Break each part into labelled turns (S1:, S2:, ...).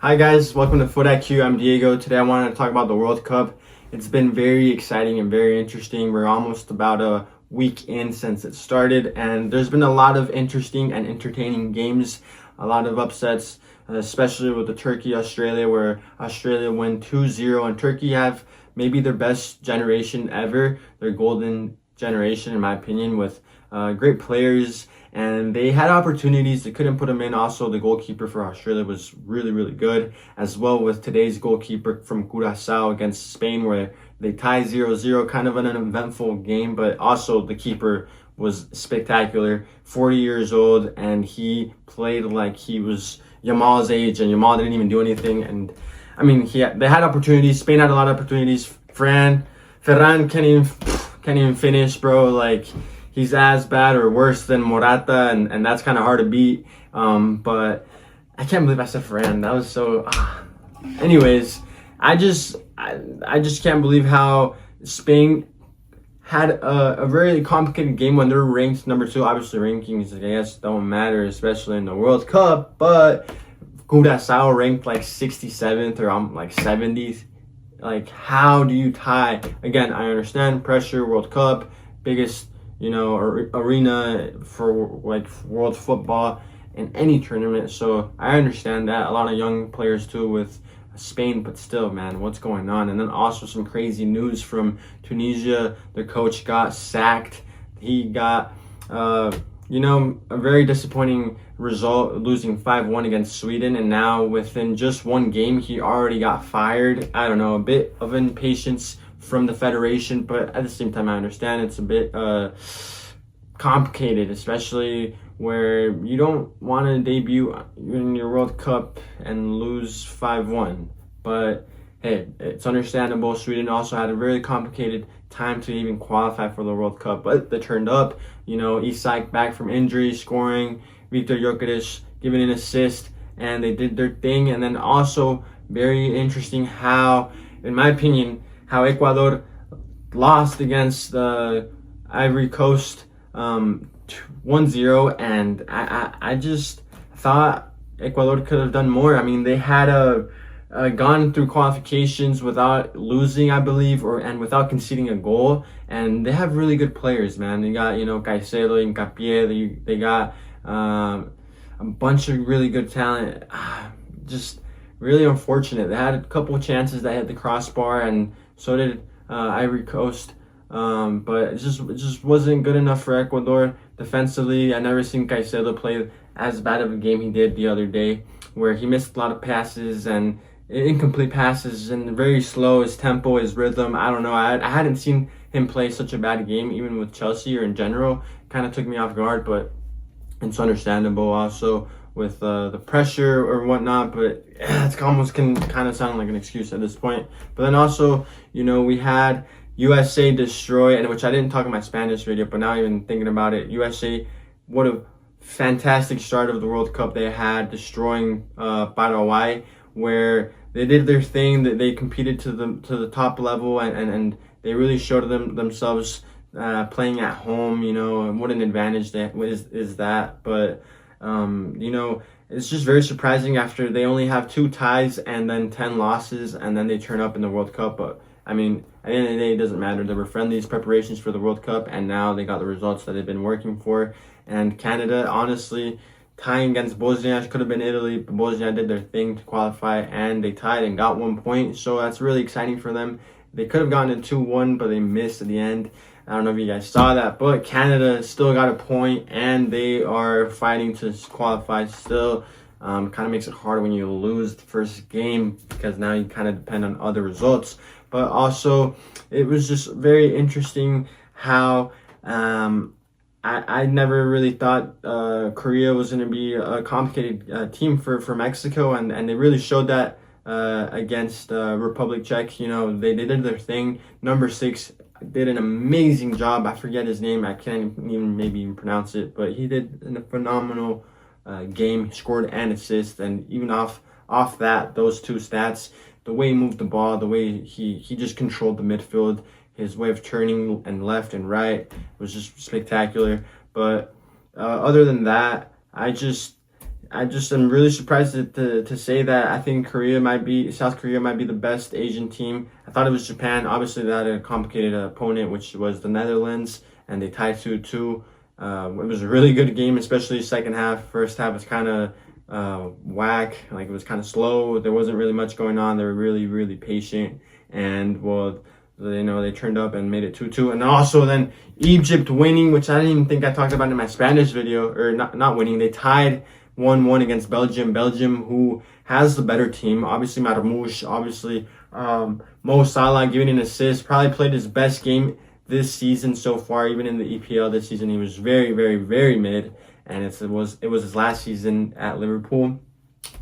S1: Hi guys, welcome to FUT-IQ. I'm Diego. Today I wanted to talk about the World Cup. It's been very exciting and very interesting. We're almost about a week in since it started, and there's been a lot of interesting and entertaining games, a lot of upsets, especially with the Turkey-Australia, where Australia win 2-0, and Turkey have maybe their best generation ever, their golden generation in my opinion, with great players, and they had opportunities. They couldn't put them in. Also, the goalkeeper for Australia was really good, as well with today's goalkeeper from Curacao against Spain, where they tied 0-0, kind of an uneventful game, but also the keeper was spectacular. 40 years old, and he played like he was Yamal's age, and Yamal didn't even do anything. And I mean, they had opportunities. Spain had a lot of opportunities. Ferran can't even finish, bro. Like, he's as bad or worse than Morata, and that's kind of hard to beat. But I can't believe I said Ferran. That was so. Anyways, I just can't believe how Spain had a very complicated game when they're ranked number 2. Obviously, rankings, I guess, don't matter, especially in the World Cup. But Curacao ranked like 67th or like 70th. Like, how do you tie? Again, I understand pressure, World Cup, biggest, arena for like world football in any tournament. So I understand that. A lot of young players too with Spain, but still, man, what's going on? And then also some crazy news from Tunisia. Their coach got sacked. He got, a very disappointing result, losing 5-1 against Sweden, and now within just one game he already got fired. I don't know, a bit of impatience from the federation, but at the same time I understand it's a bit complicated, especially where you don't want to debut in your World Cup and lose 5-1. But hey, it's understandable. Sweden also had a very complicated time to even qualify for the World Cup, but they turned up. Isak back from injury, scoring, Viktor Gyökeres giving an assist, and they did their thing. And then also very interesting how, in my opinion, how Ecuador lost against the Ivory Coast 1-0, and I just thought Ecuador could have done more. I mean, they had gone through qualifications without losing, I believe, and without conceding a goal. And they have really good players, man. They got, Caicedo, Hincapié. They got a bunch of really good talent. Just really unfortunate. They had a couple of chances that hit the crossbar, and so did Ivory Coast. But it just wasn't good enough for Ecuador defensively. I never seen Caicedo play as bad of a game he did the other day, where he missed a lot of passes and incomplete passes and very slow. His tempo, his rhythm, I don't know. I hadn't seen him play such a bad game, even with Chelsea or in general. Kind of took me off guard, but it's understandable also with the pressure or whatnot. But it's almost can kind of sound like an excuse at this point. But then also, we had USA destroy, and which I didn't talk in my Spanish video, but now even thinking about it, USA, what a fantastic start of the World Cup they had, destroying Paraguay, where they did their thing, that they competed to the top level, and they really showed themselves playing at home. And what an advantage that is that. But it's just very surprising after they only have 2 ties and then 10 losses, and then they turn up in the World Cup. But I mean, at the end of the day, it doesn't matter. There were friendlies, preparations for the World Cup, and now they got the results that they've been working for. And Canada, honestly, tying against Bosnia, could have been Italy, but Bosnia did their thing to qualify, and they tied and got 1 point. So that's really exciting for them. They could have gotten a 2-1, but they missed at the end. I don't know if you guys saw that, but Canada still got a point, and they are fighting to qualify still. Kind of makes it hard when you lose the first game, because now you kind of depend on other results. But also, it was just very interesting how I never really thought Korea was going to be a complicated team for Mexico, and they really showed that against Republic Czech. They did their thing. Number 6 did an amazing job. I forget his name. I can't even maybe pronounce it, but he did a phenomenal game. He scored an assist, and even off that, those 2 stats, the way he moved the ball, the way he just controlled the midfield, his way of turning and left and right was just spectacular. But other than that, I just am really surprised to say that I think South Korea might be the best Asian team. I thought it was Japan. Obviously, they had a complicated opponent, which was the Netherlands, and they tied 2-2. It was a really good game, especially second half. First half was kind of whack, like it was kind of slow. There wasn't really much going on. They were really, really patient, and well, they turned up and made it 2-2. And also then Egypt winning, which I didn't even think I talked about in my Spanish video, or not winning. They tied 1-1 against Belgium. Belgium, who has the better team. Obviously, Marmoush, obviously Mo Salah giving an assist. Probably played his best game this season so far. Even in the EPL this season, he was very, very, very mid. And it was his last season at Liverpool.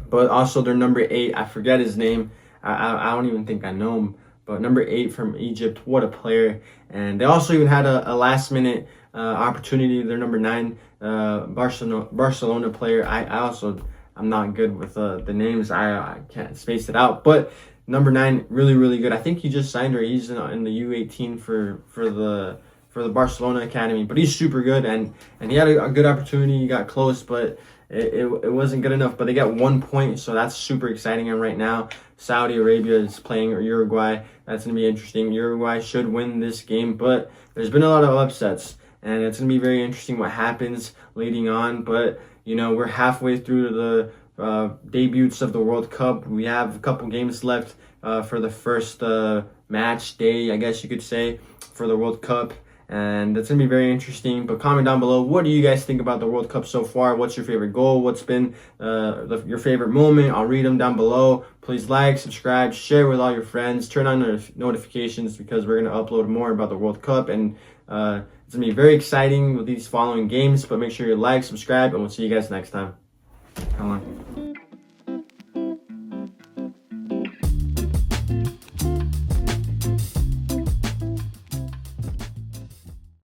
S1: But also their number 8, I forget his name. I don't even think I know him. But number 8 from Egypt, what a player. And they also even had a last minute opportunity. Their number 9 Barcelona player. I'm not good with the names. I can't space it out. But number 9, really, really good. I think he just signed, or he's in the U18 for the Barcelona academy. But he's super good, and he had a good opportunity. He got close, but it wasn't good enough. But they got 1 point, so that's super exciting. And right now, Saudi Arabia is playing Uruguay. That's going to be interesting. Uruguay should win this game, but there's been a lot of upsets, and it's going to be very interesting what happens leading on. But we're halfway through the debuts of the World Cup. We have a couple games left for the first match day, I guess you could say, for the World Cup. And it's going to be very interesting. But comment down below, what do you guys think about the World Cup so far? What's your favorite goal? What's been your favorite moment? I'll read them down below. Please like, subscribe, share with all your friends. Turn on notifications, because we're going to upload more about the World Cup. And it's going to be very exciting with these following games. But make sure you like, subscribe, and we'll see you guys next time. Come on.